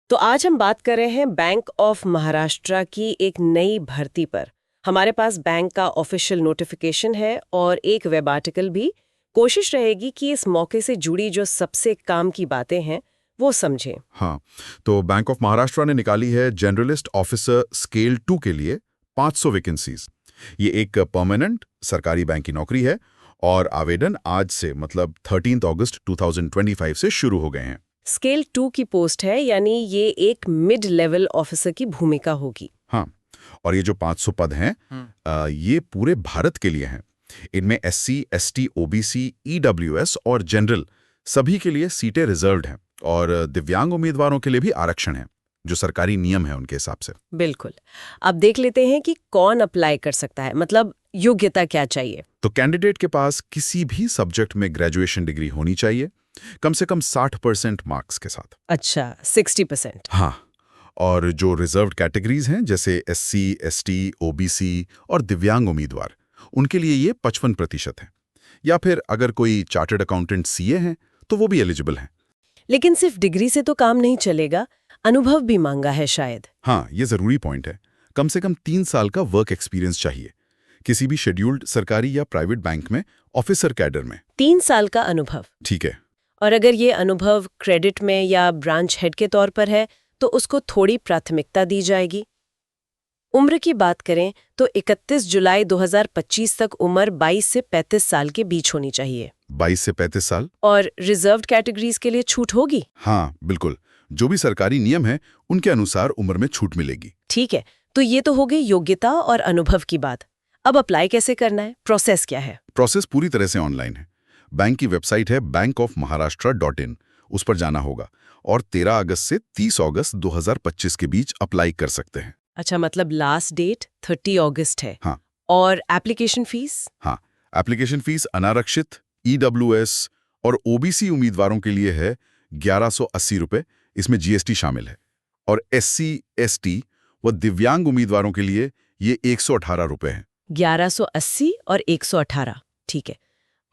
तो आज हम बात कर रहे हैं बैंक ऑफ महाराष्ट्र की एक नई भर्ती पर। हमारे पास बैंक का ऑफिशियल नोटिफिकेशन है और एक वेब आर्टिकल भी। कोशिश रहेगी कि इस मौके से जुड़ी जो सबसे काम की बातें हैं वो समझें। हाँ, तो बैंक ऑफ महाराष्ट्र ने निकाली है जनरलिस्ट ऑफिसर स्केल 2 के लिए 500 वैकेंसीज। ये एक परमानेंट सरकारी बैंक की नौकरी है और आवेदन आज से मतलब 13 अगस्त 2025 से शुरू हो गए हैं। स्केल 2 की पोस्ट है, यानी ये एक मिड लेवल ऑफिसर की भूमिका होगी। हाँ, और ये जो 500 पद हैं ये पूरे भारत के लिए हैं। इनमें SC, ST, OBC, EWS और जनरल सभी के लिए सीटें रिजर्व्ड हैं और दिव्यांग उम्मीदवारों के लिए भी आरक्षण है, जो सरकारी नियम है उनके हिसाब से। बिल्कुल। अब देख लेते हैं कि कौन अप्लाई कर सकता है, मतलब योग्यता क्या चाहिए। तो कैंडिडेट के पास किसी भी सब्जेक्ट में ग्रेजुएशन डिग्री होनी चाहिए, कम से कम 60% मार्क्स के साथ। अच्छा, 60%। हाँ, और जो रिजर्व्ड कैटेगरीज हैं जैसे SC, ST, OBC और दिव्यांग उम्मीदवार, उनके लिए ये 55% है। या फिर अगर कोई चार्टर्ड अकाउंटेंट CA हैं तो वो भी एलिजिबल हैं। लेकिन सिर्फ डिग्री से तो काम नहीं चलेगा, अनुभव भी मांगा है शायद। हाँ, ये जरूरी पॉइंट है। कम से कम 3 साल का वर्क एक्सपीरियंस चाहिए, किसी भी शेड्यूल्ड सरकारी या प्राइवेट बैंक में ऑफिसर कैडर में। 3 साल का अनुभव, ठीक है। और अगर ये अनुभव क्रेडिट में या ब्रांच हेड के तौर पर है तो उसको थोड़ी प्राथमिकता दी जाएगी। उम्र की बात करें तो 31 जुलाई 2025 तक उम्र 22 से 35 साल के बीच होनी चाहिए। 22 से 35 साल। और रिजर्व्ड कैटेगरीज के लिए छूट होगी। हाँ, बिल्कुल। जो भी सरकारी नियम है उनके अनुसार उम्र में छूट मिलेगी। ठीक है, तो ये तो हो गई योग्यता और अनुभव की बात। अब अप्लाई कैसे करना है, प्रोसेस क्या है? प्रोसेस पूरी तरह से ऑनलाइन है। बैंक की वेबसाइट है bankofmaharashtra.in, उस पर जाना होगा और 13 अगस्त से 30 अगस्त 2025 के बीच अप्लाई कर सकते हैं। अच्छा, मतलब लास्ट डेट 30 अगस्त है। हाँ। और एप्लीकेशन फीस? हाँ, एप्लीकेशन फीस अनारक्षित, EWS और OBC उम्मीदवारों के लिए है 1180 रुपये, इसमें GST शामिल है। और SC, ST व दिव्यांग उम्मीदवारों के लिए ये 118 रुपये है। 1180 और 118, ठीक है।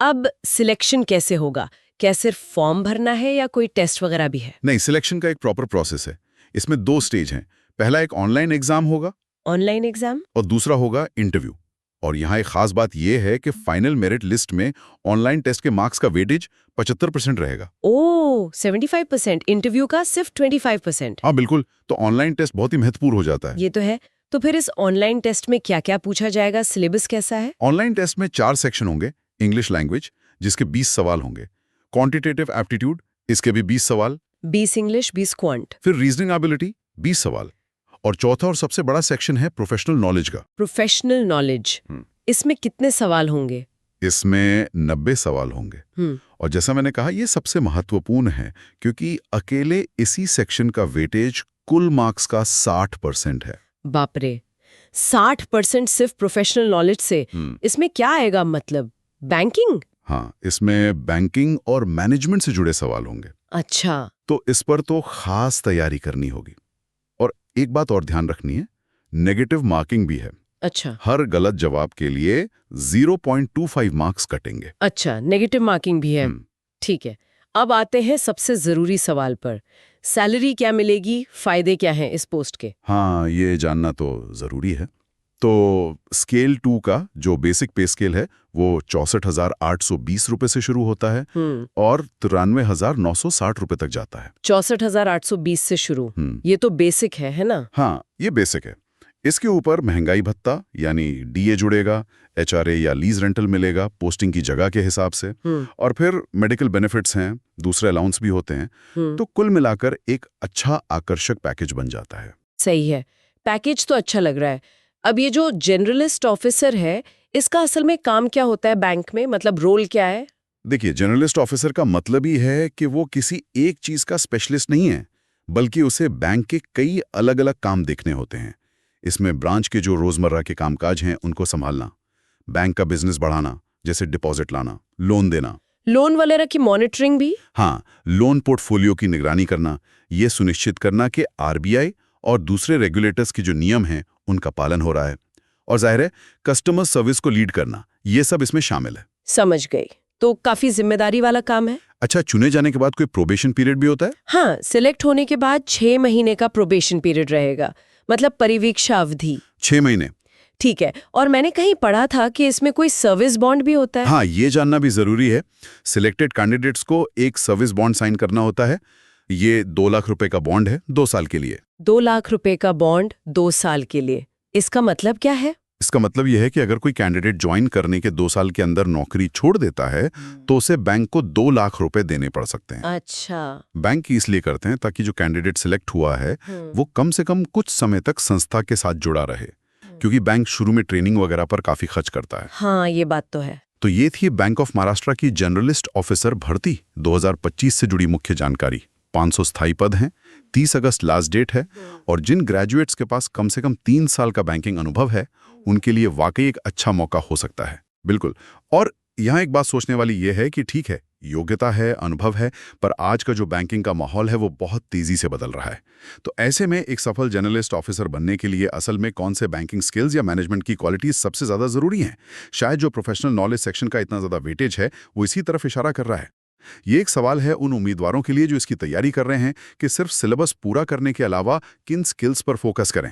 अब सिलेक्शन कैसे होगा? क्या सिर्फ फॉर्म भरना है या कोई टेस्ट वगैरह भी है? नहीं, सिलेक्शन का एक प्रॉपर प्रोसेस है। इसमें 2 स्टेज हैं। पहला एक ऑनलाइन एग्जाम होगा ऑनलाइन एग्जाम? और दूसरा होगा इंटरव्यू। और यहाँ एक खास बात यह है कि फाइनल मेरिट लिस्ट में ऑनलाइन टेस्ट के मार्क्स का वेटेज 75% रहेगा। ओह, 75%, इंटरव्यू का सिर्फ 25%। हाँ बिल्कुल, तो ऑनलाइन टेस्ट बहुत ही महत्वपूर्ण हो जाता है। ये तो है। तो फिर इस ऑनलाइन टेस्ट में क्या क्या पूछा जाएगा, सिलेबस कैसा है? ऑनलाइन टेस्ट में 4 सेक्शन होंगे। इंग्लिश लैंग्वेज, जिसके 20 सवाल होंगे। क्वांटिटेटिव एप्टीट्यूड, इसके भी 20 सवाल। 20 इंग्लिश, 20 क्वांट। फिर रीजनिंग एबिलिटी, 20 सवाल। और चौथा और सबसे बड़ा सेक्शन है प्रोफेशनल नॉलेज का। प्रोफेशनल नॉलेज, इसमें कितने सवाल होंगे? इसमें 90 सवाल होंगे। और जैसा मैंने कहा, ये सबसे महत्वपूर्ण है क्योंकि अकेले इसी सेक्शन का वेटेज कुल मार्क्स का 60% है। बाप रे, 60% सिर्फ प्रोफेशनल नॉलेज से। इसमें क्या आएगा, मतलब बैंकिंग? हाँ, इसमें बैंकिंग और मैनेजमेंट से जुड़े सवाल होंगे। अच्छा। तो इस पर तो खास तैयारी करनी होगी। और एक बात और ध्यान रखनी है, नेगेटिव मार्किंग भी है। अच्छा। हर गलत जवाब के लिए 0.25 मार्क्स कटेंगे। अच्छा, नेगेटिव मार्किंग भी है। ठीक है। अब आते हैं सबसे जरूरी सवाल पर। सैलरी क्या मिलेगी, फायदे क्या हैं इस पोस्ट के? हाँ, ये जानना तो जरूरी है। तो स्केल 2 का जो बेसिक पे स्केल है वो 64,820 रुपए से शुरू होता है और 93,960 रुपए तक जाता है। 64,820 से शुरू। ये तो बेसिक है ना? हाँ, ये बेसिक है। इसके ऊपर महंगाई भत्ता यानी DA जुड़ेगा, HRA या लीज रेंटल मिलेगा पोस्टिंग की जगह के हिसाब से, और फिर मेडिकल बेनिफिट्स हैं, दूसरे अलाउंस भी होते हैं। तो कुल मिलाकर एक अच्छा आकर्षक पैकेज बन जाता है। सही है, पैकेज तो अच्छा लग रहा है। अब ये जो जनरलिस्ट ऑफिसर है, इसका असल में काम क्या होता है बैंक में, मतलब रोल क्या है? देखिए, जर्नलिस्ट ऑफिसर का मतलब ही है कि वो किसी एक चीज का स्पेशलिस्ट नहीं है, बल्कि उसे बैंक के कई अलग अलग काम देखने होते हैं। इसमें ब्रांच के जो रोजमर्रा के कामकाज हैं उनको संभालना, बैंक का बिजनेस बढ़ाना जैसे डिपॉजिट लाना, लोन देना, लोन वगैरह की मॉनिटरिंग भी। हाँ, लोन पोर्टफोलियो की निगरानी करना, ये सुनिश्चित करना कि RBI और दूसरे रेगुलेटर्स के जो नियम हैं उनका पालन हो रहा है, और जाहिर है कस्टमर सर्विस को लीड करना, ये सब इसमें शामिल है। समझ गई। तो काफी जिम्मेदारी वाला काम है। अच्छा, चुने जाने के बाद कोई प्रोबेशन पीरियड भी होता है? हाँ, सिलेक्ट होने के बाद 6 महीने का प्रोबेशन पीरियड रहेगा, मतलब परिवीक्षा अवधि। 6 महीने? ठीक है। और मैंने कहीं पढ़ा था कि इसमें कोई सर्विस बॉन्ड भी होता है। हाँ, ये जानना भी जरूरी है। सिलेक्टेड कैंडिडेट्स को एक सर्विस बॉन्ड साइन करना होता है। ये 2 लाख रुपए का बॉन्ड है 2 साल के लिए। 2 लाख रुपए का बॉन्ड 2 साल के लिए, इसका मतलब क्या है? इसका मतलब यह है कि अगर कोई कैंडिडेट ज्वाइन करने के 2 साल के अंदर नौकरी छोड़ देता है तो उसे बैंक को 2 लाख रुपए देने पड़ सकते हैं। अच्छा। बैंक इसलिए करते हैं ताकि जो कैंडिडेट सिलेक्ट हुआ है वो कम से कम कुछ समय तक संस्था के साथ जुड़ा रहे, क्योंकि बैंक शुरू में ट्रेनिंग वगैरह पर काफी खर्च करता है। हाँ, ये बात तो है। तो ये थी बैंक ऑफ महाराष्ट्र की जर्नलिस्ट ऑफिसर भर्ती 2025 से जुड़ी मुख्य जानकारी। 500 स्थायी पद हैं, 30 अगस्त लास्ट डेट है, और जिन ग्रेजुएट्स के पास कम से कम 3 साल का बैंकिंग अनुभव है उनके लिए वाकई एक अच्छा मौका हो सकता है। बिल्कुल। और यहाँ एक बात सोचने वाली ये है कि ठीक है, योग्यता है, अनुभव है, पर आज का जो बैंकिंग का माहौल है वो बहुत तेजी से बदल रहा है। तो ऐसे में एक सफल जर्नलिस्ट ऑफिसर बनने के लिए असल में कौन से बैंकिंग स्किल्स या मैनेजमेंट की क्वालिटीज सबसे ज्यादा जरूरी हैं? शायद जो प्रोफेशनल नॉलेज सेक्शन का इतना ज्यादा वेटेज है वो इसी तरफ इशारा कर रहा है। ये एक सवाल है उन उम्मीदवारों के लिए जो इसकी तैयारी कर रहे हैं कि सिर्फ सिलेबस पूरा करने के अलावा किन स्किल्स पर फोकस करें।